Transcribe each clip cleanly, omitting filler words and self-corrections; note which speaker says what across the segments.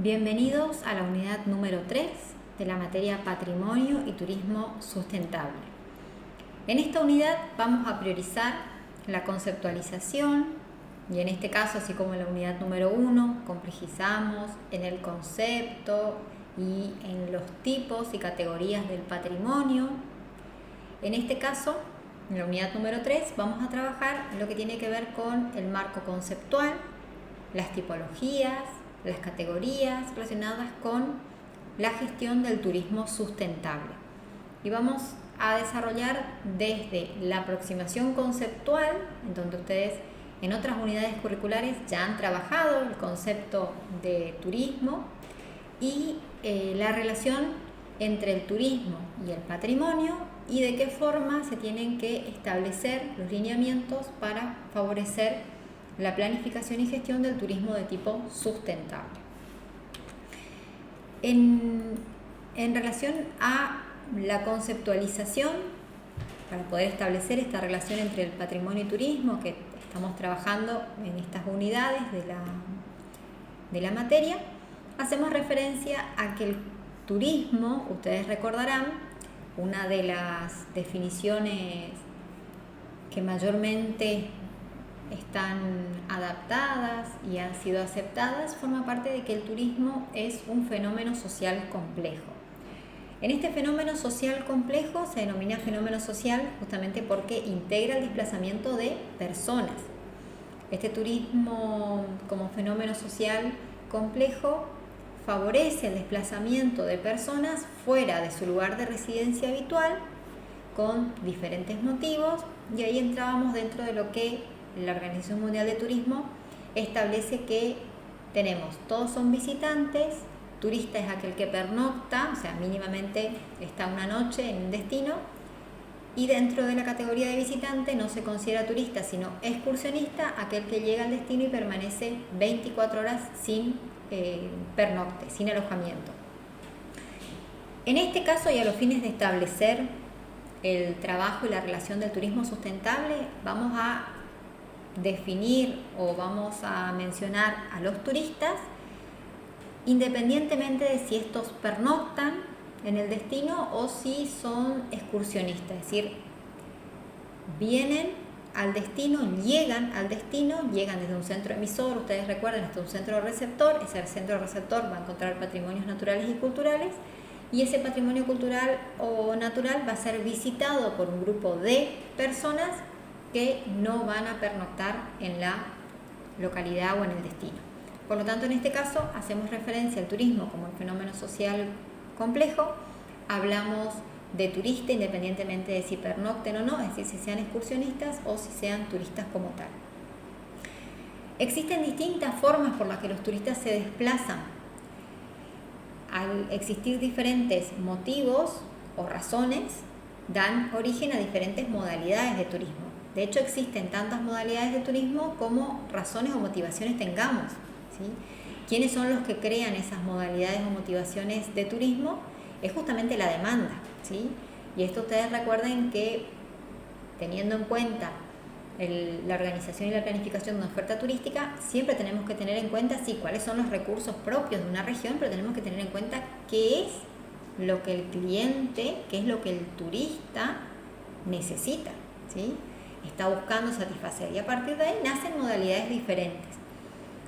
Speaker 1: Bienvenidos a la unidad número 3 de la materia Patrimonio y Turismo Sustentable. En esta unidad vamos a priorizar la conceptualización y en este caso, así como en la unidad número 1, complejizamos en el concepto y en los tipos y categorías del patrimonio. En este caso, en la unidad número 3, vamos a trabajar lo que tiene que ver con el marco conceptual, las tipologías, las categorías relacionadas con la gestión del turismo sustentable. Y vamos a desarrollar desde la aproximación conceptual, en donde ustedes en otras unidades curriculares ya han trabajado el concepto de turismo y la relación entre el turismo y el patrimonio y de qué forma se tienen que establecer los lineamientos para favorecer la planificación y gestión del turismo de tipo sustentable. En relación a la conceptualización, para poder establecer esta relación entre el patrimonio y turismo que estamos trabajando en estas unidades de la materia, hacemos referencia a que el turismo, ustedes recordarán, una de las definiciones que mayormente están adaptadas y han sido aceptadas, forma parte de que el turismo es un fenómeno social complejo. En este fenómeno social complejo se denomina fenómeno social justamente porque integra el desplazamiento de personas. Este turismo como fenómeno social complejo favorece el desplazamiento de personas fuera de su lugar de residencia habitual con diferentes motivos, y ahí entrábamos dentro de lo que la Organización Mundial de Turismo establece que tenemos, todos son visitantes, turista es aquel que pernocta, o sea, mínimamente está una noche en un destino, y dentro de la categoría de visitante no se considera turista, sino excursionista, aquel que llega al destino y permanece 24 horas sin pernocte, sin alojamiento. En este caso, y a los fines de establecer el trabajo y la relación del turismo sustentable, vamos a definir o vamos a mencionar a los turistas independientemente de si estos pernoctan en el destino o si son excursionistas, es decir, vienen al destino, llegan desde un centro emisor, ustedes recuerdan, hasta un centro receptor. Ese centro receptor va a encontrar patrimonios naturales y culturales, y ese patrimonio cultural o natural va a ser visitado por un grupo de personas que no van a pernoctar en la localidad o en el destino. Por lo tanto, en este caso hacemos referencia al turismo como un fenómeno social complejo. Hablamos de turista independientemente de si pernocten o no, es decir, si sean excursionistas o si sean turistas como tal. Existen distintas formas por las que los turistas se desplazan. Al existir diferentes motivos o razones, dan origen a diferentes modalidades de turismo. De hecho, existen tantas modalidades de turismo como razones o motivaciones tengamos, ¿sí? ¿Quiénes son los que crean esas modalidades o motivaciones de turismo? Es justamente la demanda, ¿sí? Y esto ustedes recuerden que, teniendo en cuenta la organización y la planificación de una oferta turística, siempre tenemos que tener en cuenta, sí, cuáles son los recursos propios de una región, pero tenemos que tener en cuenta qué es lo que el cliente, qué es lo que el turista necesita, ¿sí? Está buscando satisfacer, y a partir de ahí nacen modalidades diferentes.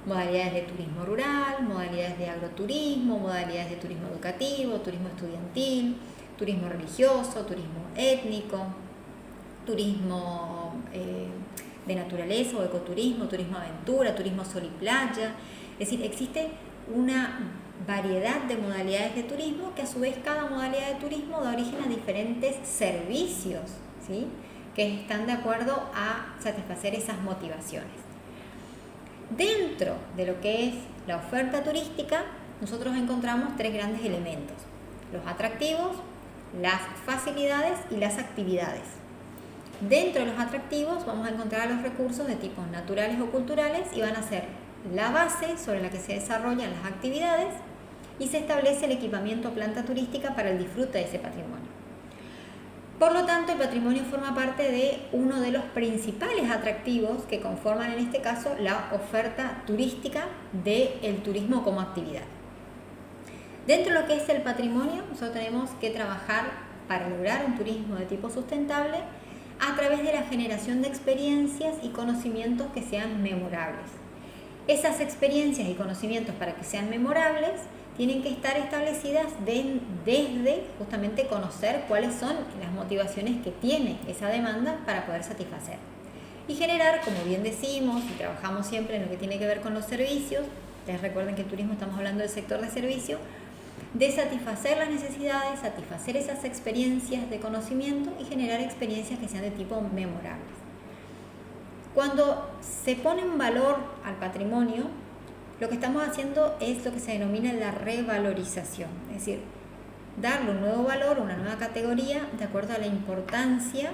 Speaker 1: Modalidades de turismo rural, modalidades de agroturismo, modalidades de turismo educativo, turismo estudiantil, turismo religioso, turismo étnico, turismo de naturaleza o ecoturismo, turismo aventura, turismo sol y playa. Es decir, existe una variedad de modalidades de turismo que a su vez cada modalidad de turismo da origen a diferentes servicios, ¿sí?, que están de acuerdo a satisfacer esas motivaciones. Dentro de lo que es la oferta turística, nosotros encontramos tres grandes elementos: los atractivos, las facilidades y las actividades. Dentro de los atractivos vamos a encontrar los recursos de tipos naturales o culturales, y van a ser la base sobre la que se desarrollan las actividades y se establece el equipamiento o planta turística para el disfrute de ese patrimonio. Por lo tanto, el patrimonio forma parte de uno de los principales atractivos que conforman en este caso la oferta turística del turismo como actividad. Dentro de lo que es el patrimonio, nosotros tenemos que trabajar para lograr un turismo de tipo sustentable a través de la generación de experiencias y conocimientos que sean memorables. Esas experiencias y conocimientos, para que sean memorables, tienen que estar establecidas desde justamente conocer cuáles son las motivaciones que tiene esa demanda para poder satisfacer. Y generar, como bien decimos y trabajamos siempre en lo que tiene que ver con los servicios, ustedes recuerden que el turismo estamos hablando del sector de servicio, de satisfacer las necesidades, satisfacer esas experiencias de conocimiento y generar experiencias que sean de tipo memorables. Cuando se pone en valor al patrimonio, lo que estamos haciendo es lo que se denomina la revalorización, es decir, darle un nuevo valor, una nueva categoría de acuerdo a la importancia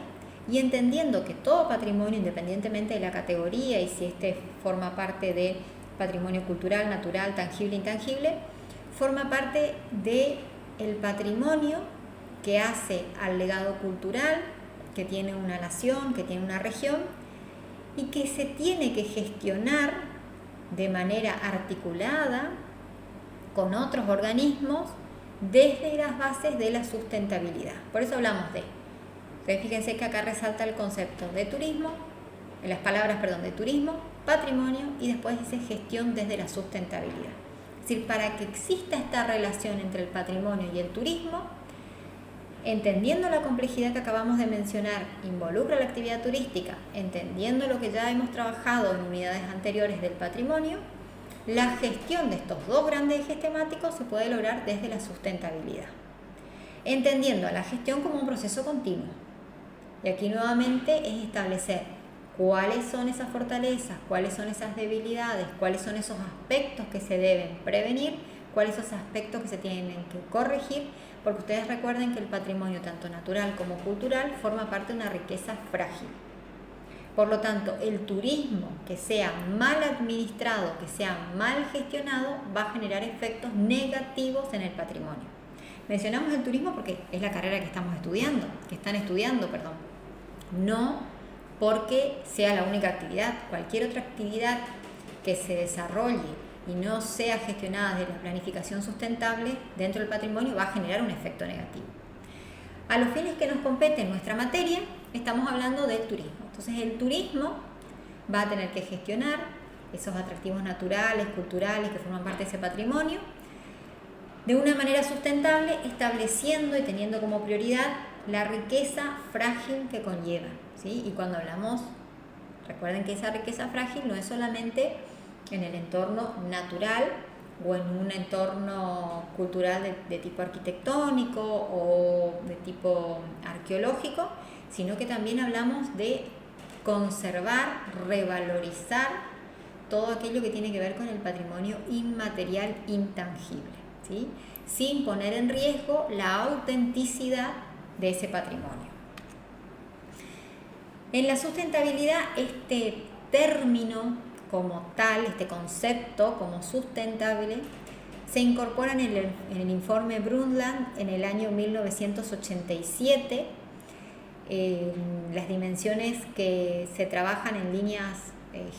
Speaker 1: y entendiendo que todo patrimonio, independientemente de la categoría y si este forma parte de patrimonio cultural, natural, tangible, intangible, forma parte del patrimonio que hace al legado cultural que tiene una nación, que tiene una región y que se tiene que gestionar de manera articulada con otros organismos desde las bases de la sustentabilidad. Por eso hablamos de, ustedes fíjense que acá resalta el concepto de turismo, las palabras, de turismo, patrimonio y después dice gestión desde la sustentabilidad. Es decir, para que exista esta relación entre el patrimonio y el turismo, entendiendo la complejidad que acabamos de mencionar, involucra la actividad turística, entendiendo lo que ya hemos trabajado en unidades anteriores del patrimonio, la gestión de estos dos grandes ejes temáticos se puede lograr desde la sustentabilidad, entendiendo a la gestión como un proceso continuo. Y aquí nuevamente es establecer cuáles son esas fortalezas, cuáles son esas debilidades, cuáles son esos aspectos que se deben prevenir, cuáles son esos aspectos que se tienen que corregir, porque ustedes recuerden que el patrimonio, tanto natural como cultural, forma parte de una riqueza frágil. Por lo tanto, el turismo que sea mal administrado, que sea mal gestionado, va a generar efectos negativos en el patrimonio. Mencionamos el turismo porque es la carrera que están estudiando, no porque sea la única actividad. Cualquier otra actividad que se desarrolle y no sea gestionada desde la planificación sustentable dentro del patrimonio va a generar un efecto negativo. A los fines que nos compete en nuestra materia, estamos hablando del turismo. Entonces el turismo va a tener que gestionar esos atractivos naturales, culturales que forman parte de ese patrimonio de una manera sustentable, estableciendo y teniendo como prioridad la riqueza frágil que conlleva, ¿sí? Y cuando hablamos, recuerden que esa riqueza frágil no es solamente en el entorno natural o en un entorno cultural de tipo arquitectónico o de tipo arqueológico, sino que también hablamos de conservar, revalorizar todo aquello que tiene que ver con el patrimonio inmaterial intangible, ¿sí? Sin poner en riesgo la autenticidad de ese patrimonio. En la sustentabilidad, este término como tal, este concepto como sustentable, se incorpora en el informe Brundtland en el año 1987. Las dimensiones que se trabajan en líneas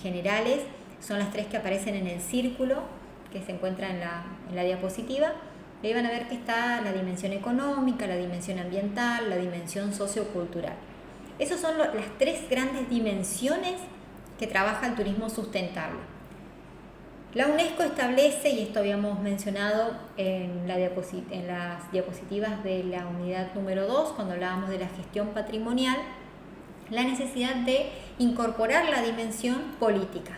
Speaker 1: generales son las tres que aparecen en el círculo que se encuentra en la diapositiva. Y ahí van a ver que está la dimensión económica, la dimensión ambiental, la dimensión sociocultural. Esas son las tres grandes dimensiones que trabaja el turismo sustentable. La UNESCO establece, y esto habíamos mencionado en las diapositivas de la unidad número 2, cuando hablábamos de la gestión patrimonial, la necesidad de incorporar la dimensión política,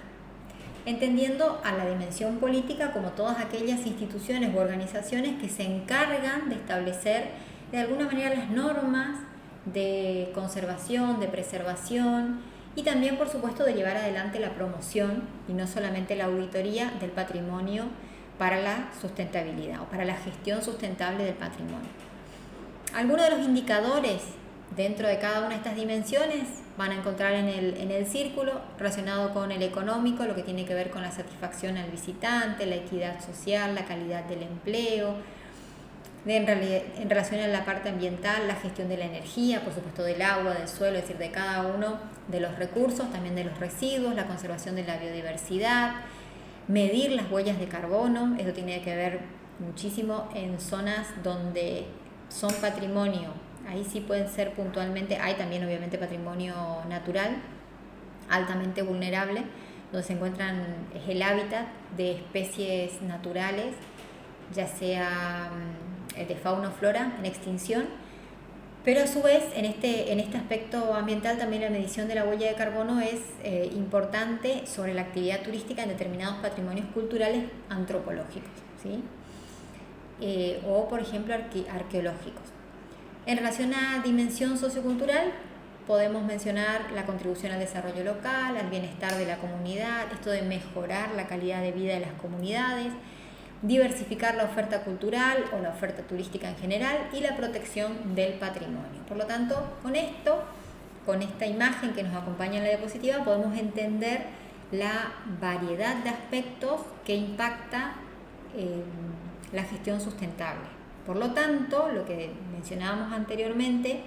Speaker 1: entendiendo a la dimensión política como todas aquellas instituciones u organizaciones que se encargan de establecer de alguna manera las normas de conservación, de preservación y también, por supuesto, de llevar adelante la promoción y no solamente la auditoría del patrimonio para la sustentabilidad o para la gestión sustentable del patrimonio. Algunos de los indicadores dentro de cada una de estas dimensiones van a encontrar en el círculo relacionado con el económico, lo que tiene que ver con la satisfacción al visitante, la equidad social, la calidad del empleo. En relación a la parte ambiental, la gestión de la energía, por supuesto del agua, del suelo, es decir, de cada uno de los recursos, también de los residuos, la conservación de la biodiversidad, medir las huellas de carbono, eso tiene que ver muchísimo en zonas donde son patrimonio. Ahí sí pueden ser puntualmente, hay también obviamente patrimonio natural, altamente vulnerable, donde se encuentran, es el hábitat de especies naturales, ya sea de fauna o flora en extinción, pero a su vez en este aspecto ambiental también la medición de la huella de carbono es importante sobre la actividad turística en determinados patrimonios culturales antropológicos, ¿sí? O por ejemplo arqueológicos. En relación a dimensión sociocultural, podemos mencionar la contribución al desarrollo local, al bienestar de la comunidad, esto de mejorar la calidad de vida de las comunidades, diversificar la oferta cultural o la oferta turística en general y la protección del patrimonio. Por lo tanto, con esta imagen que nos acompaña en la diapositiva, podemos entender la variedad de aspectos que impacta la gestión sustentable. Por lo tanto, lo que mencionábamos anteriormente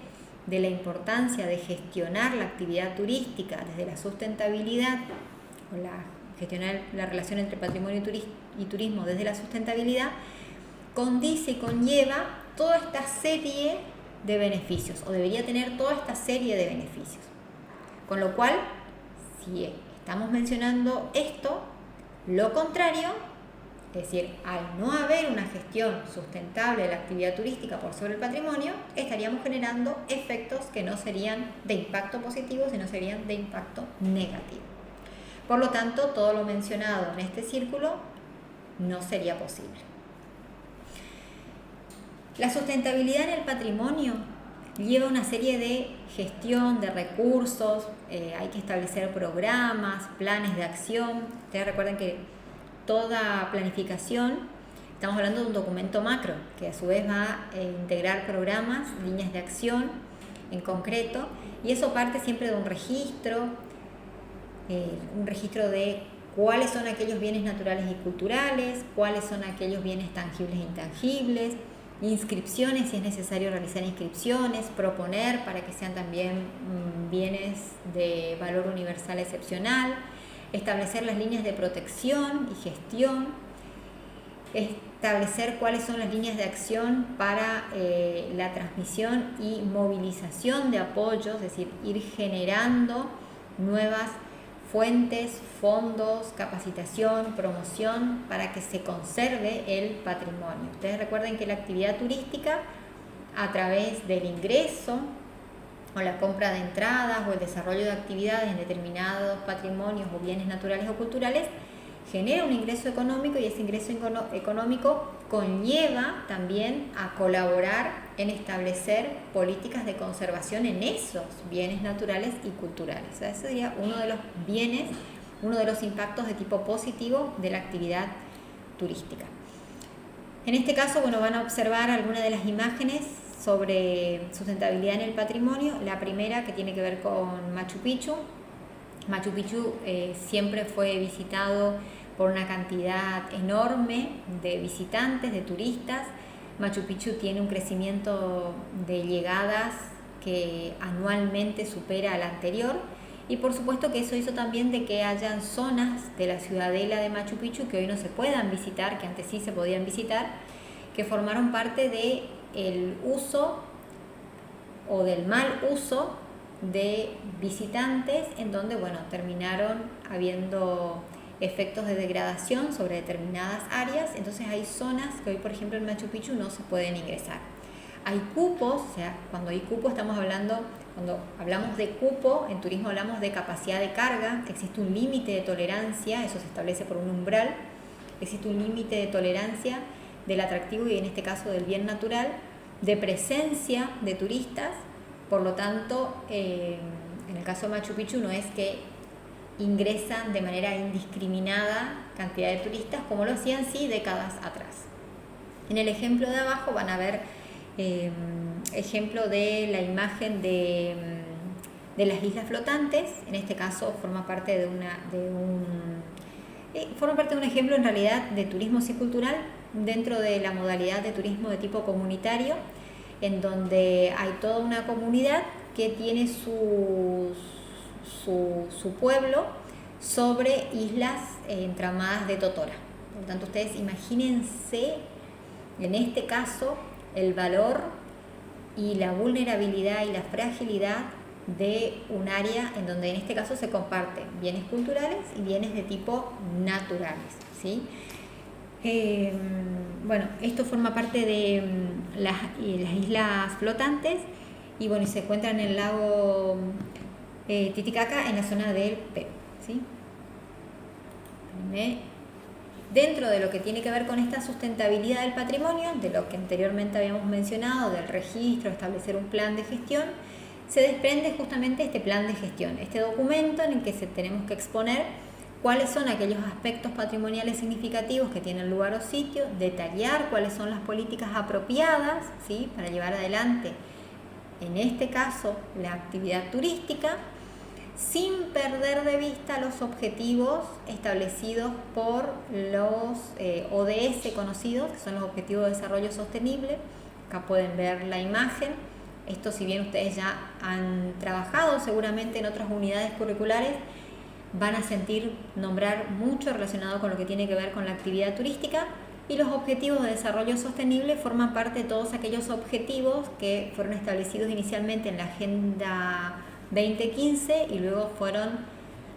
Speaker 1: de la importancia de gestionar la actividad turística desde la sustentabilidad o gestionar la relación entre patrimonio y turismo desde la sustentabilidad, condice y conlleva toda esta serie de beneficios, o debería tener toda esta serie de beneficios. Con lo cual, si estamos mencionando esto, lo contrario, es decir, al no haber una gestión sustentable de la actividad turística por sobre el patrimonio, estaríamos generando efectos que no serían de impacto positivo, sino serían de impacto negativo. Por lo tanto, todo lo mencionado en este círculo no sería posible. La sustentabilidad en el patrimonio lleva una serie de gestión de recursos, hay que establecer programas, planes de acción. Ustedes recuerden que toda planificación, estamos hablando de un documento macro, que a su vez va a integrar programas, líneas de acción en concreto, y eso parte siempre de un registro de cuáles son aquellos bienes naturales y culturales, cuáles son aquellos bienes tangibles e intangibles, inscripciones si es necesario realizar inscripciones, proponer para que sean también bienes de valor universal excepcional, establecer las líneas de protección y gestión, establecer cuáles son las líneas de acción para la transmisión y movilización de apoyos, es decir, ir generando nuevas fuentes, fondos, capacitación, promoción para que se conserve el patrimonio. Ustedes recuerden que la actividad turística, a través del ingreso o la compra de entradas o el desarrollo de actividades en determinados patrimonios o bienes naturales o culturales, genera un ingreso económico, y ese ingreso económico conlleva también a colaborar en establecer políticas de conservación en esos bienes naturales y culturales. O sea, ese sería uno de los bienes, uno de los impactos de tipo positivo de la actividad turística. En este caso, bueno, van a observar algunas de las imágenes sobre sustentabilidad en el patrimonio. La primera, que tiene que ver con Machu Picchu. Machu Picchu siempre fue visitado por una cantidad enorme de visitantes, de turistas. Machu Picchu tiene un crecimiento de llegadas que anualmente supera al anterior, y por supuesto que eso hizo también de que hayan zonas de la ciudadela de Machu Picchu que hoy no se puedan visitar, que antes sí se podían visitar, que formaron parte del uso o del mal uso de visitantes, en donde, bueno, terminaron habiendo efectos de degradación sobre determinadas áreas. Entonces hay zonas que hoy, por ejemplo, en Machu Picchu no se pueden ingresar. Hay cupos, o sea, cuando hay cupo estamos hablando, cuando hablamos de cupo, en turismo hablamos de capacidad de carga, existe un límite de tolerancia, eso se establece por un umbral, existe un límite de tolerancia del atractivo y en este caso del bien natural, de presencia de turistas. Por lo tanto, en el caso de Machu Picchu no es que ingresan de manera indiscriminada cantidad de turistas como lo hacían sí décadas atrás. En el ejemplo de abajo van a ver ejemplo de la imagen de las islas flotantes. En este caso forma parte de un ejemplo en realidad de turismo cicultural dentro de la modalidad de turismo de tipo comunitario, en donde hay toda una comunidad que tiene su pueblo sobre islas entramadas de totora. Por lo tanto, ustedes imagínense en este caso, el valor y la vulnerabilidad y la fragilidad de un área en donde en este caso se comparten bienes culturales y bienes de tipo naturales, ¿sí? Bueno, esto forma parte de las islas flotantes y bueno, y se encuentran en el lago Titicaca en la zona del Perú, ¿sí? Dentro de lo que tiene que ver con esta sustentabilidad del patrimonio, de lo que anteriormente habíamos mencionado, del registro, establecer un plan de gestión, se desprende justamente este plan de gestión, este documento en el que tenemos que exponer cuáles son aquellos aspectos patrimoniales significativos que tienen lugar o sitio, detallar cuáles son las políticas apropiadas, ¿sí?, para llevar adelante, en este caso, la actividad turística, sin perder de vista los objetivos establecidos por los ODS conocidos, que son los Objetivos de Desarrollo Sostenible. Acá pueden ver la imagen. Esto, si bien ustedes ya han trabajado seguramente en otras unidades curriculares, van a sentir nombrar mucho relacionado con lo que tiene que ver con la actividad turística, y los Objetivos de Desarrollo Sostenible forman parte de todos aquellos objetivos que fueron establecidos inicialmente en la Agenda 2015 y luego fueron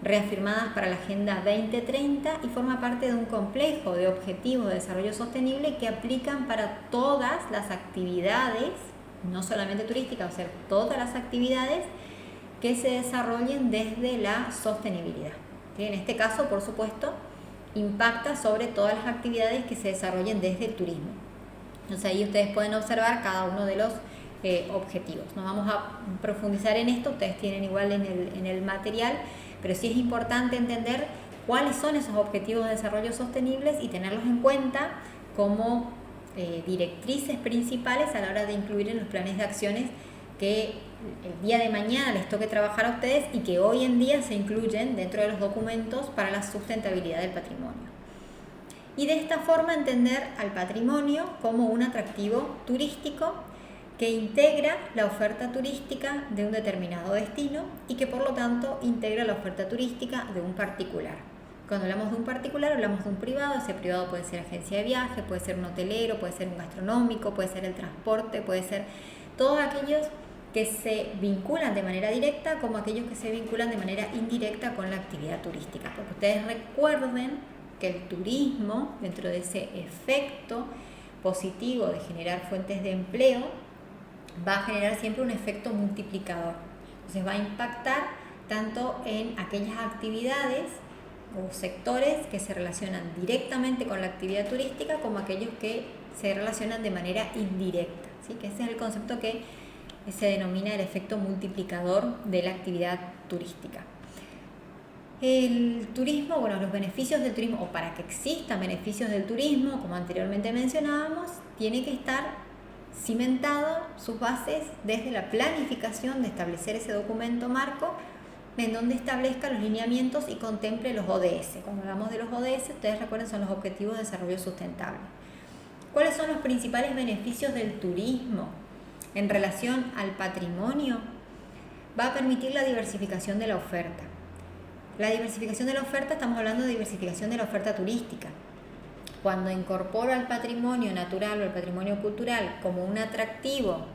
Speaker 1: reafirmadas para la Agenda 2030 y forma parte de un complejo de objetivos de desarrollo sostenible que aplican para todas las actividades, no solamente turísticas, o sea, todas las actividades que se desarrollen desde la sostenibilidad. ¿Sí? En este caso, por supuesto, impacta sobre todas las actividades que se desarrollen desde el turismo. Entonces ahí ustedes pueden observar cada uno de los objetivos. No vamos a profundizar en esto, ustedes tienen igual en el material, pero sí es importante entender cuáles son esos objetivos de desarrollo sostenibles y tenerlos en cuenta como directrices principales a la hora de incluir en los planes de acciones que el día de mañana les toque trabajar a ustedes y que hoy en día se incluyen dentro de los documentos para la sustentabilidad del patrimonio. Y de esta forma entender al patrimonio como un atractivo turístico que integra la oferta turística de un determinado destino y que por lo tanto integra la oferta turística de un particular. Cuando hablamos de un particular hablamos de un privado. Ese privado puede ser agencia de viaje, puede ser un hotelero, puede ser un gastronómico, puede ser el transporte, puede ser todos aquellos que se vinculan de manera directa como aquellos que se vinculan de manera indirecta con la actividad turística. Porque ustedes recuerden que el turismo, dentro de ese efecto positivo de generar fuentes de empleo, va a generar siempre un efecto multiplicador. Entonces va a impactar tanto en aquellas actividades o sectores que se relacionan directamente con la actividad turística como aquellos que se relacionan de manera indirecta, ¿sí? Que ese es el concepto que se denomina el efecto multiplicador de la actividad turística. El turismo, bueno, los beneficios del turismo, o para que existan beneficios del turismo, como anteriormente mencionábamos, tiene que estar cimentado sus bases desde la planificación de establecer ese documento marco en donde establezca los lineamientos y contemple los ODS. Cuando hablamos de los ODS, ustedes recuerden, son los Objetivos de Desarrollo Sustentable. ¿Cuáles son los principales beneficios del turismo en relación al patrimonio? Va a permitir la diversificación de la oferta. La diversificación de la oferta, estamos hablando de diversificación de la oferta turística. Cuando incorporo al patrimonio natural o al patrimonio cultural como un atractivo,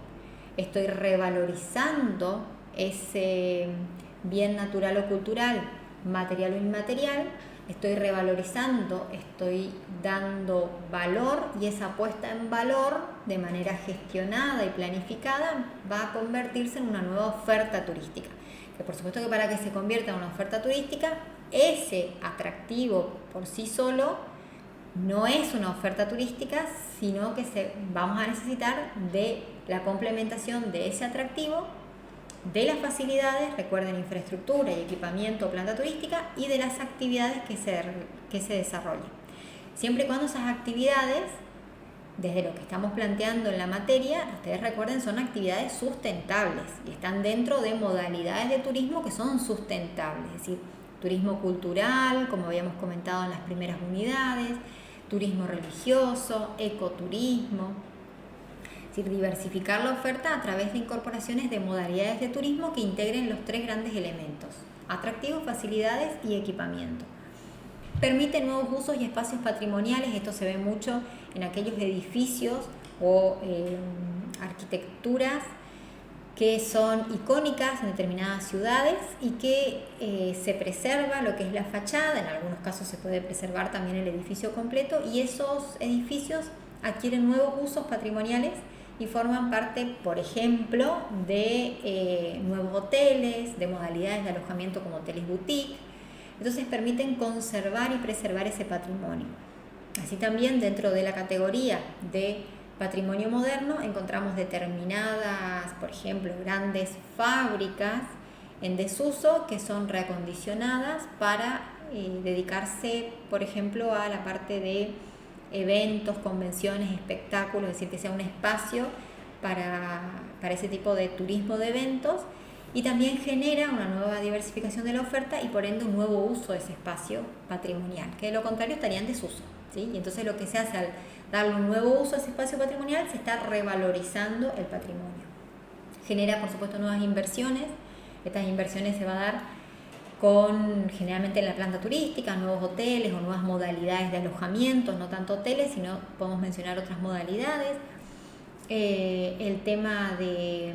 Speaker 1: estoy revalorizando ese bien natural o cultural, material o inmaterial, estoy revalorizando, estoy dando valor, y esa puesta en valor de manera gestionada y planificada va a convertirse en una nueva oferta turística. Que por supuesto que para que se convierta en una oferta turística, ese atractivo por sí solo no es una oferta turística, sino que vamos a necesitar de la complementación de ese atractivo, de las facilidades, recuerden, infraestructura y equipamiento o planta turística, y de las actividades que se desarrollen. Siempre y cuando esas actividades, desde lo que estamos planteando en la materia, ustedes recuerden, son actividades sustentables y están dentro de modalidades de turismo que son sustentables, es decir, turismo cultural, como habíamos comentado en las primeras unidades, turismo religioso, ecoturismo. Es decir, diversificar la oferta a través de incorporaciones de modalidades de turismo que integren los tres grandes elementos: atractivos, facilidades y equipamiento. Permite nuevos usos y espacios patrimoniales. Esto se ve mucho en aquellos edificios o arquitecturas que son icónicas en determinadas ciudades y que se preserva lo que es la fachada. En algunos casos se puede preservar también el edificio completo, y esos edificios adquieren nuevos usos patrimoniales y forman parte, por ejemplo, de nuevos hoteles, de modalidades de alojamiento como hoteles boutique. Entonces permiten conservar y preservar ese patrimonio. Así también, dentro de la categoría de patrimonio moderno, encontramos determinadas, por ejemplo, grandes fábricas en desuso que son reacondicionadas para dedicarse, por ejemplo, a la parte de eventos, convenciones, espectáculos, es decir, que sea un espacio para ese tipo de turismo de eventos, y también genera una nueva diversificación de la oferta y por ende un nuevo uso de ese espacio patrimonial, que de lo contrario estaría en desuso, ¿sí? Y entonces lo que se hace al darle un nuevo uso a ese espacio patrimonial, se está revalorizando el patrimonio. Genera, por supuesto, nuevas inversiones. Estas inversiones se van a dar generalmente en la planta turística, nuevos hoteles o nuevas modalidades de alojamiento, no tanto hoteles, sino podemos mencionar otras modalidades. El tema de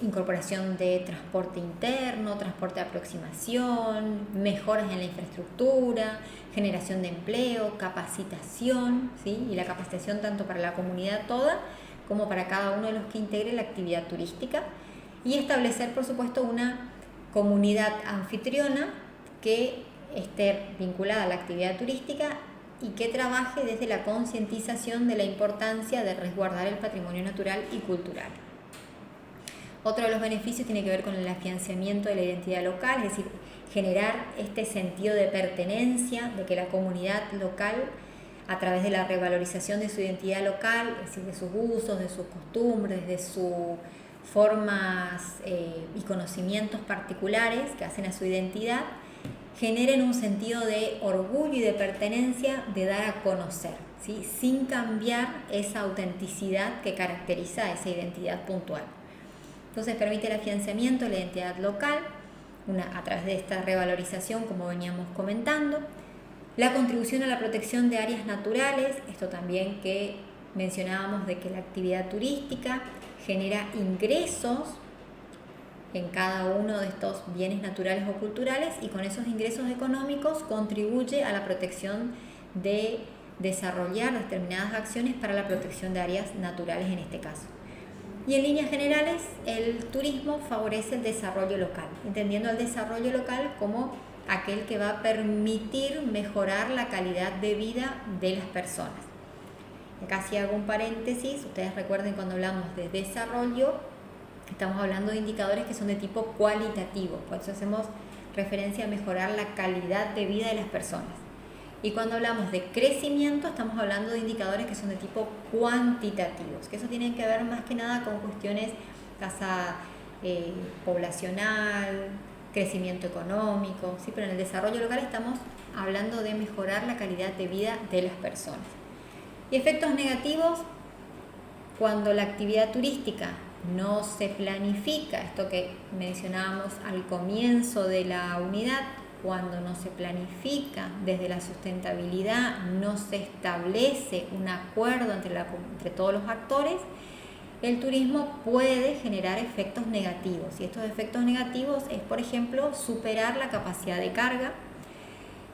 Speaker 1: incorporación de transporte interno, transporte de aproximación, mejoras en la infraestructura, generación de empleo, capacitación, ¿sí? Y la capacitación tanto para la comunidad toda como para cada uno de los que integre la actividad turística, y establecer, por supuesto, una comunidad anfitriona que esté vinculada a la actividad turística y que trabaje desde la concientización de la importancia de resguardar el patrimonio natural y cultural. Otro de los beneficios tiene que ver con el afianzamiento de la identidad local, es decir, generar este sentido de pertenencia, de que la comunidad local, a través de la revalorización de su identidad local, es decir, de sus usos, de sus costumbres, de sus formas y conocimientos particulares que hacen a su identidad, generen un sentido de orgullo y de pertenencia, de dar a conocer, ¿sí? Sin cambiar esa autenticidad que caracteriza a esa identidad puntual. Entonces permite el afianzamiento de la identidad local a través de esta revalorización, como veníamos comentando. La contribución a la protección de áreas naturales, esto también que mencionábamos, de que la actividad turística genera ingresos en cada uno de estos bienes naturales o culturales, y con esos ingresos económicos contribuye a la protección, de desarrollar determinadas acciones para la protección de áreas naturales en este caso. Y en líneas generales, el turismo favorece el desarrollo local, entendiendo el desarrollo local como aquel que va a permitir mejorar la calidad de vida de las personas. Acá si hago un paréntesis, ustedes recuerden, cuando hablamos de desarrollo, estamos hablando de indicadores que son de tipo cualitativo, por eso hacemos referencia a mejorar la calidad de vida de las personas. Y cuando hablamos de crecimiento, estamos hablando de indicadores que son de tipo cuantitativos, que eso tiene que ver más que nada con cuestiones tasa poblacional, crecimiento económico, ¿sí? Pero en el desarrollo local estamos hablando de mejorar la calidad de vida de las personas. Y efectos negativos, cuando la actividad turística no se planifica, esto que mencionábamos al comienzo de la unidad, cuando no se planifica desde la sustentabilidad, no se establece un acuerdo entre todos los actores, el turismo puede generar efectos negativos. Y estos efectos negativos es, por ejemplo, superar la capacidad de carga,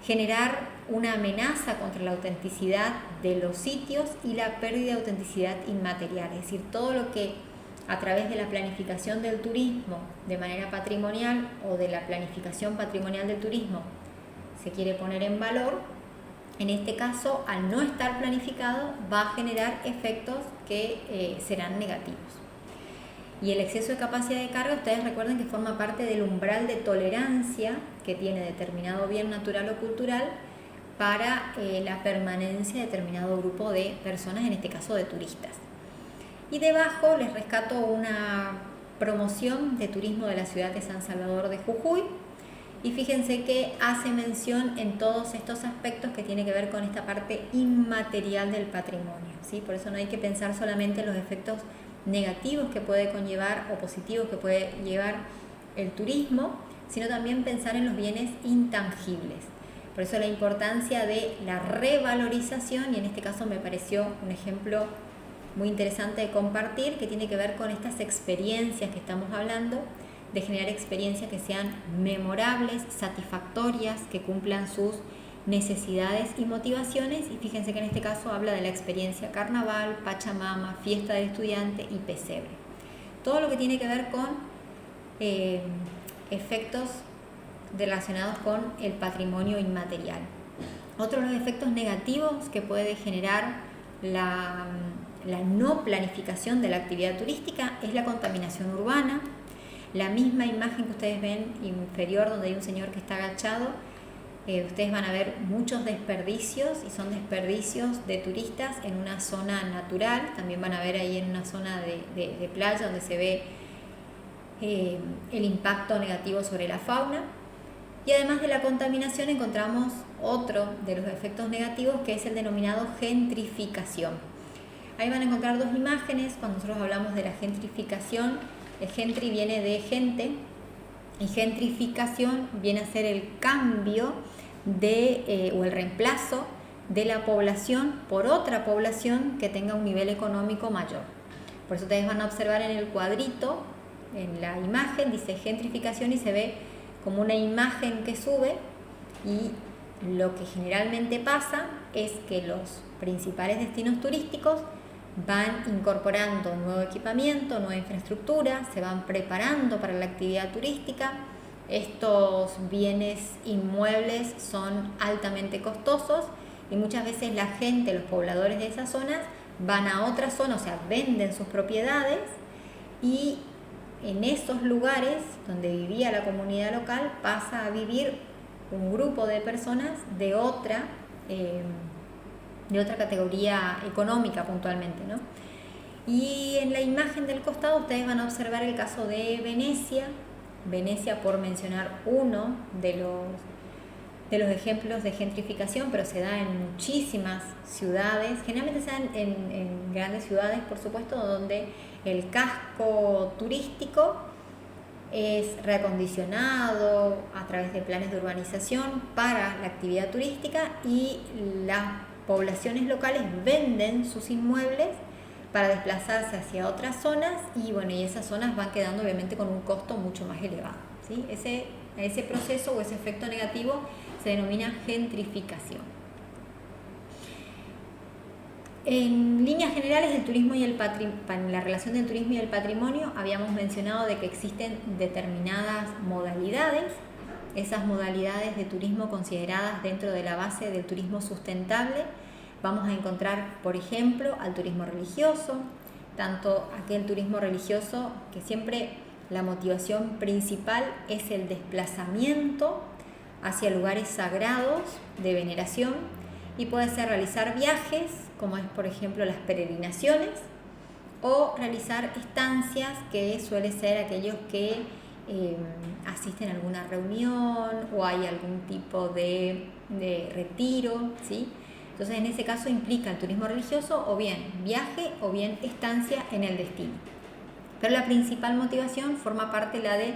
Speaker 1: generar una amenaza contra la autenticidad de los sitios y la pérdida de autenticidad inmaterial. Es decir, todo lo que a través de la planificación del turismo de manera patrimonial o de la planificación patrimonial del turismo se quiere poner en valor, en este caso, al no estar planificado, va a generar efectos que serán negativos. Y el exceso de capacidad de carga, ustedes recuerden que forma parte del umbral de tolerancia que tiene determinado bien natural o cultural para la permanencia de determinado grupo de personas, en este caso de turistas. Y debajo les rescato una promoción de turismo de la ciudad de San Salvador de Jujuy, y fíjense que hace mención en todos estos aspectos que tiene que ver con esta parte inmaterial del patrimonio, ¿sí? Por eso no hay que pensar solamente en los efectos negativos que puede conllevar o positivos que puede llevar el turismo, sino también pensar en los bienes intangibles. Por eso la importancia de la revalorización, y en este caso me pareció un ejemplo muy interesante de compartir, que tiene que ver con estas experiencias que estamos hablando, de generar experiencias que sean memorables, satisfactorias, que cumplan sus necesidades y motivaciones. Y fíjense que en este caso habla de la experiencia carnaval, Pachamama, fiesta del estudiante y pesebre. Todo lo que tiene que ver con efectos relacionados con el patrimonio inmaterial. Otro de los efectos negativos que puede generar la no planificación de la actividad turística es la contaminación urbana. La misma imagen que ustedes ven inferior, donde hay un señor que está agachado, ustedes van a ver muchos desperdicios, y son desperdicios de turistas en una zona natural. También van a ver ahí en una zona de playa donde se ve el impacto negativo sobre la fauna. Y además de la contaminación encontramos otro de los efectos negativos, que es el denominado gentrificación. Ahí van a encontrar dos imágenes. Cuando nosotros hablamos de la gentrificación, el gentry viene de gente y gentrificación viene a ser el cambio o el reemplazo de la población por otra población que tenga un nivel económico mayor. Por eso ustedes van a observar en el cuadrito, en la imagen, dice gentrificación y se ve como una imagen que sube, y lo que generalmente pasa es que los principales destinos turísticos van incorporando nuevo equipamiento, nueva infraestructura, se van preparando para la actividad turística. Estos bienes inmuebles son altamente costosos y muchas veces la gente, los pobladores de esas zonas, van a otras zonas, o sea, venden sus propiedades, y en esos lugares donde vivía la comunidad local pasa a vivir un grupo de personas de otra categoría económica puntualmente, ¿no? Y en la imagen del costado ustedes van a observar el caso de Venecia, por mencionar uno de los ejemplos de gentrificación, pero se da en muchísimas ciudades. Generalmente se dan en grandes ciudades, por supuesto, donde el casco turístico es reacondicionado a través de planes de urbanización para la actividad turística, y las poblaciones locales venden sus inmuebles para desplazarse hacia otras zonas, y esas zonas van quedando obviamente con un costo mucho más elevado, ¿sí? Ese proceso o ese efecto negativo se denomina gentrificación. En líneas generales, el turismo y en la relación del turismo y el patrimonio habíamos mencionado de que existen determinadas modalidades. Esas modalidades de turismo consideradas dentro de la base del turismo sustentable, vamos a encontrar, por ejemplo, al turismo religioso, tanto aquel turismo religioso que siempre la motivación principal es el desplazamiento hacia lugares sagrados de veneración, y puede ser realizar viajes, como es por ejemplo las peregrinaciones, o realizar estancias, que suele ser aquellos que asisten a alguna reunión o hay algún tipo de retiro, ¿sí? Entonces en ese caso implica el turismo religioso o bien viaje o bien estancia en el destino. Pero la principal motivación forma parte la de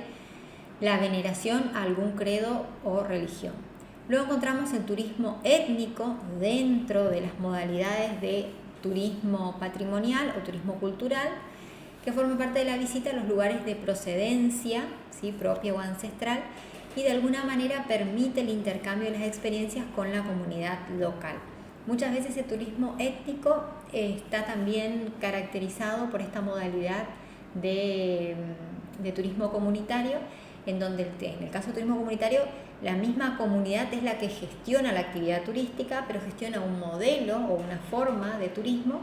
Speaker 1: la veneración a algún credo o religión. Luego encontramos el turismo étnico dentro de las modalidades de turismo patrimonial o turismo cultural, que forma parte de la visita a los lugares de procedencia, ¿sí?, propia o ancestral, y de alguna manera permite el intercambio de las experiencias con la comunidad local. Muchas veces el turismo étnico está también caracterizado por esta modalidad de turismo comunitario, en donde en el caso del turismo comunitario la misma comunidad es la que gestiona la actividad turística, pero gestiona un modelo o una forma de turismo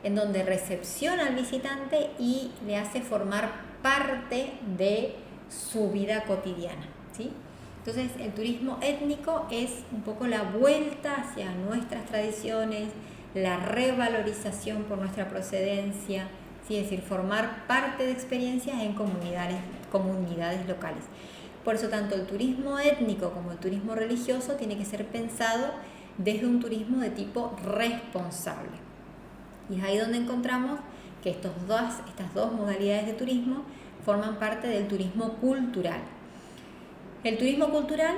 Speaker 1: en donde recepciona al visitante y le hace formar parte de su vida cotidiana, ¿sí? Entonces el turismo étnico es un poco la vuelta hacia nuestras tradiciones, la revalorización por nuestra procedencia, ¿sí? Es decir, formar parte de experiencias en comunidades locales. Por eso tanto el turismo étnico como el turismo religioso tiene que ser pensado desde un turismo de tipo responsable. Y es ahí donde encontramos que estas dos modalidades de turismo forman parte del turismo cultural. El turismo cultural,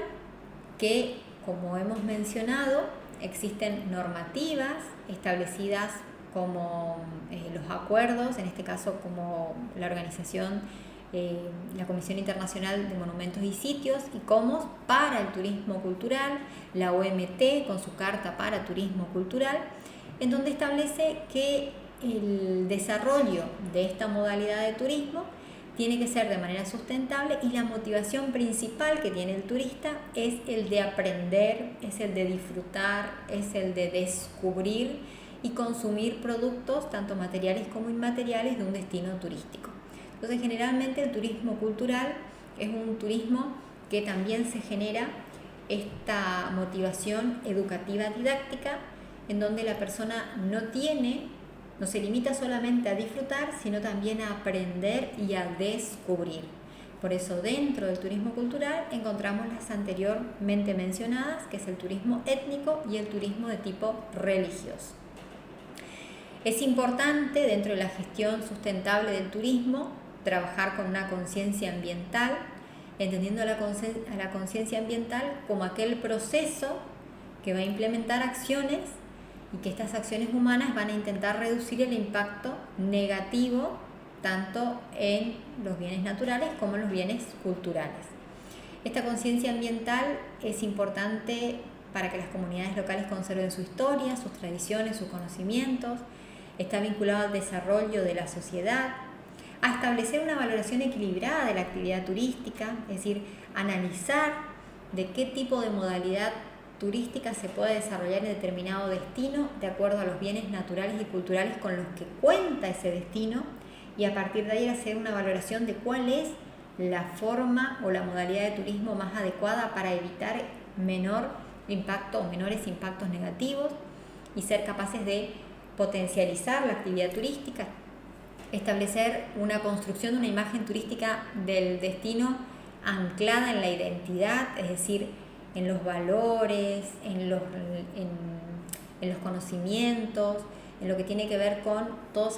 Speaker 1: que como hemos mencionado, existen normativas establecidas como los acuerdos, en este caso como la organización, la Comisión Internacional de Monumentos y Sitios, ICOMOS, para el turismo cultural, la OMT con su Carta para Turismo Cultural, en donde establece que el desarrollo de esta modalidad de turismo tiene que ser de manera sustentable y la motivación principal que tiene el turista es el de aprender, es el de disfrutar, es el de descubrir y consumir productos tanto materiales como inmateriales de un destino turístico. Entonces, generalmente el turismo cultural es un turismo que también se genera esta motivación educativa didáctica, en donde la persona no se limita solamente a disfrutar, sino también a aprender y a descubrir. Por eso, dentro del turismo cultural encontramos las anteriormente mencionadas, que es el turismo étnico y el turismo de tipo religioso. Es importante, dentro de la gestión sustentable del turismo, trabajar con una conciencia ambiental, entendiendo a la conciencia ambiental como aquel proceso que va a implementar acciones y que estas acciones humanas van a intentar reducir el impacto negativo tanto en los bienes naturales como en los bienes culturales. Esta conciencia ambiental es importante para que las comunidades locales conserven su historia, sus tradiciones, sus conocimientos. Está vinculado al desarrollo de la sociedad, a establecer una valoración equilibrada de la actividad turística, es decir, analizar de qué tipo de modalidad turística se puede desarrollar en determinado destino de acuerdo a los bienes naturales y culturales con los que cuenta ese destino, y a partir de ahí hacer una valoración de cuál es la forma o la modalidad de turismo más adecuada para evitar menor impacto o menores impactos negativos y ser capaces de potencializar la actividad turística, establecer una construcción de una imagen turística del destino anclada en la identidad, es decir, en los valores, en los conocimientos, en lo que tiene que ver con todos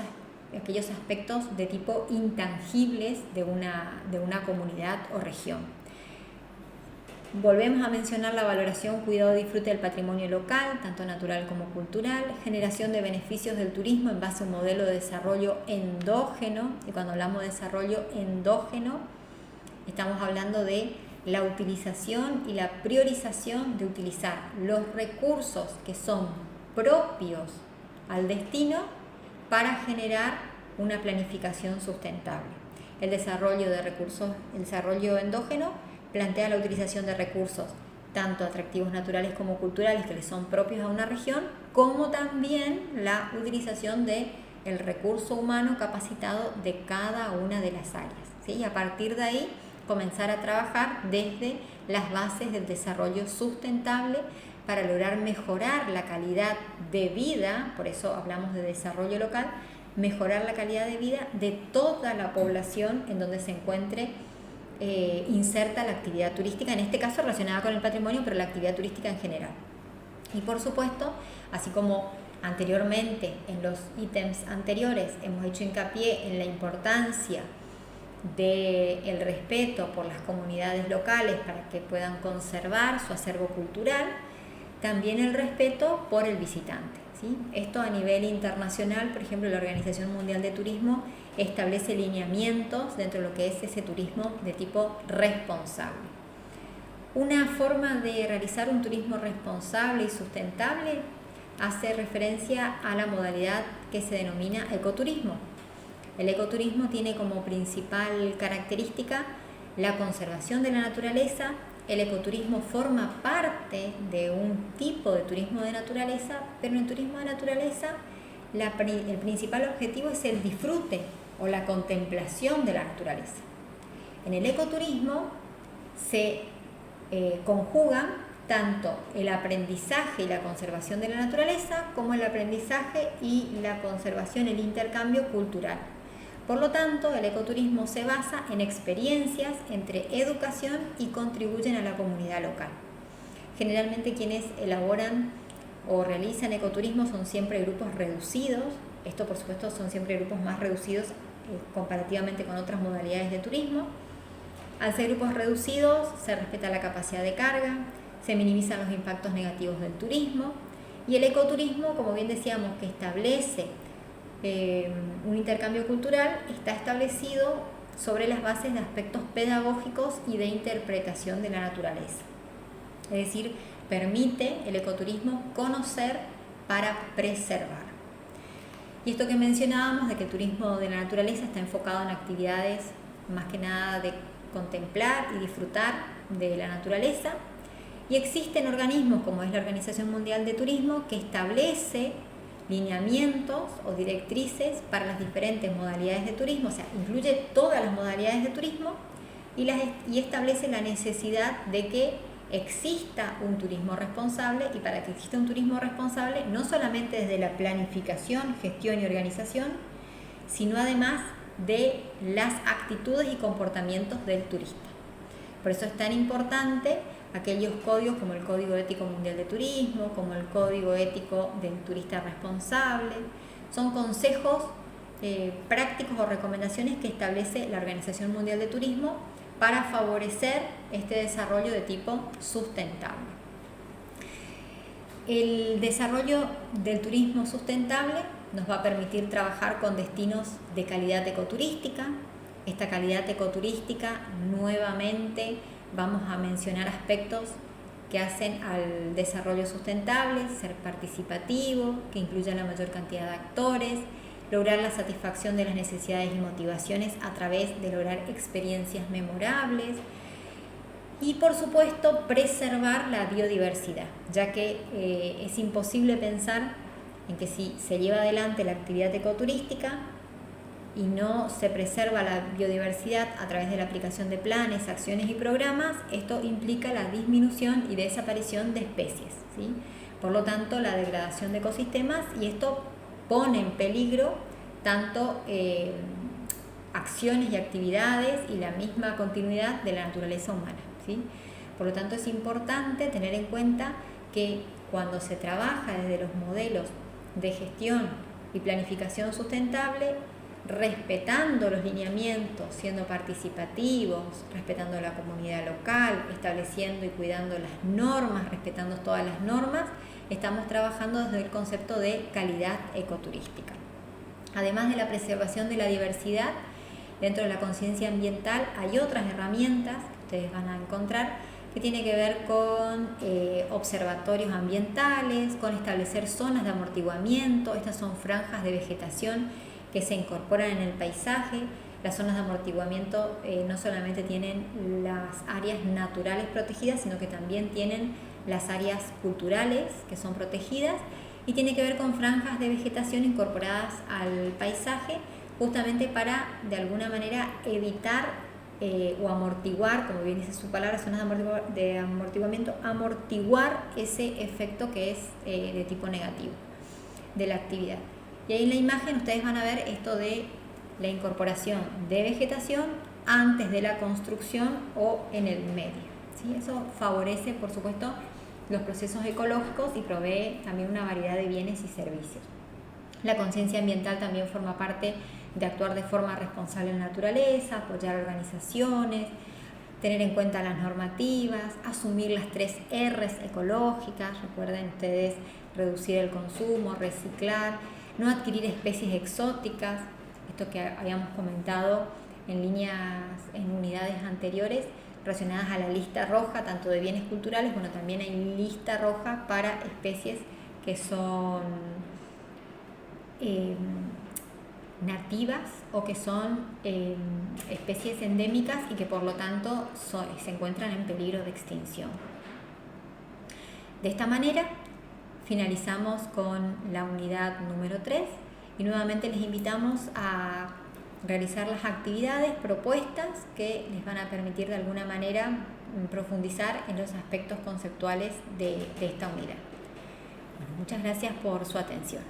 Speaker 1: aquellos aspectos de tipo intangibles de una comunidad o región. Volvemos a mencionar la valoración, cuidado y disfrute del patrimonio local, tanto natural como cultural, generación de beneficios del turismo en base a un modelo de desarrollo endógeno, y cuando hablamos de desarrollo endógeno, estamos hablando de la utilización y la priorización de utilizar los recursos que son propios al destino para generar una planificación sustentable. El desarrollo endógeno plantea la utilización de recursos tanto atractivos naturales como culturales que les son propios a una región, como también la utilización del recurso humano capacitado de cada una de las áreas, ¿sí? Y a partir de ahí comenzar a trabajar desde las bases del desarrollo sustentable para lograr mejorar la calidad de vida, por eso hablamos de desarrollo local, mejorar la calidad de vida de toda la población en donde se encuentre inserta la actividad turística, en este caso relacionada con el patrimonio, pero la actividad turística en general. Y por supuesto, así como anteriormente en los ítems anteriores hemos hecho hincapié en la importancia del respeto por las comunidades locales para que puedan conservar su acervo cultural, también el respeto por el visitante, ¿sí? Esto a nivel internacional, por ejemplo, la Organización Mundial de Turismo establece lineamientos dentro de lo que es ese turismo de tipo responsable. Una forma de realizar un turismo responsable y sustentable hace referencia a la modalidad que se denomina ecoturismo. El ecoturismo tiene como principal característica la conservación de la naturaleza. El ecoturismo forma parte de un tipo de turismo de naturaleza, pero en el turismo de naturaleza el principal objetivo es el disfrute o la contemplación de la naturaleza. En el ecoturismo se conjugan tanto el aprendizaje y la conservación de la naturaleza como el aprendizaje y la conservación, el intercambio cultural. Por lo tanto, el ecoturismo se basa en experiencias entre educación y contribuyen a la comunidad local. Generalmente quienes elaboran o realizan ecoturismo son siempre grupos reducidos. Esto, por supuesto, son siempre grupos más reducidos comparativamente con otras modalidades de turismo. Al ser grupos reducidos, se respeta la capacidad de carga, se minimizan los impactos negativos del turismo, y el ecoturismo, como bien decíamos, que establece un intercambio cultural, está establecido sobre las bases de aspectos pedagógicos y de interpretación de la naturaleza. Es decir, permite el ecoturismo conocer para preservar. Y esto que mencionábamos de que el turismo de la naturaleza está enfocado en actividades más que nada de contemplar y disfrutar de la naturaleza, y existen organismos como es la Organización Mundial de Turismo que establece lineamientos o directrices para las diferentes modalidades de turismo, o sea, incluye todas las modalidades de turismo y establece la necesidad de que exista un turismo responsable, y para que exista un turismo responsable no solamente desde la planificación, gestión y organización, sino además de las actitudes y comportamientos del turista. Por eso es tan importante aquellos códigos como el Código Ético Mundial de Turismo, como el Código Ético del Turista Responsable. Son consejos prácticos o recomendaciones que establece la Organización Mundial de Turismo para favorecer este desarrollo de tipo sustentable. El desarrollo del turismo sustentable nos va a permitir trabajar con destinos de calidad ecoturística. Esta calidad ecoturística, nuevamente vamos a mencionar aspectos que hacen al desarrollo sustentable: ser participativo, que incluya la mayor cantidad de actores, lograr la satisfacción de las necesidades y motivaciones a través de lograr experiencias memorables, y por supuesto preservar la biodiversidad, ya que es imposible pensar en que si se lleva adelante la actividad ecoturística y no se preserva la biodiversidad a través de la aplicación de planes, acciones y programas, esto implica la disminución y desaparición de especies, ¿sí? Por lo tanto, la degradación de ecosistemas, y esto pone en peligro tanto acciones y actividades y la misma continuidad de la naturaleza humana, ¿sí? Por lo tanto, es importante tener en cuenta que cuando se trabaja desde los modelos de gestión y planificación sustentable, respetando los lineamientos, siendo participativos, respetando la comunidad local, estableciendo y cuidando las normas, respetando todas las normas, estamos trabajando desde el concepto de calidad ecoturística. Además de la preservación de la diversidad, dentro de la conciencia ambiental hay otras herramientas que ustedes van a encontrar que tiene que ver con observatorios ambientales, con establecer zonas de amortiguamiento. Estas son franjas de vegetación que se incorporan en el paisaje. Las zonas de amortiguamiento no solamente tienen las áreas naturales protegidas, sino que también tienen las áreas culturales que son protegidas, y tiene que ver con franjas de vegetación incorporadas al paisaje, justamente para de alguna manera evitar o amortiguar, como bien dice su palabra, zonas de amortiguamiento, amortiguar ese efecto que es de tipo negativo de la actividad. Y ahí en la imagen ustedes van a ver esto de la incorporación de vegetación antes de la construcción o en el medio, ¿sí? Eso favorece, por supuesto, los procesos ecológicos y provee también una variedad de bienes y servicios. La conciencia ambiental también forma parte de actuar de forma responsable en la naturaleza, apoyar organizaciones, tener en cuenta las normativas, asumir las 3 R's ecológicas. Recuerden ustedes: reducir el consumo, reciclar, no adquirir especies exóticas, esto que habíamos comentado en unidades anteriores relacionadas a la lista roja, tanto de bienes culturales, bueno, también hay lista roja para especies que son nativas o que son especies endémicas y que por lo tanto se encuentran en peligro de extinción. De esta manera finalizamos con la unidad número 3 y nuevamente les invitamos a realizar las actividades propuestas que les van a permitir de alguna manera profundizar en los aspectos conceptuales de esta unidad. Bueno, muchas gracias por su atención.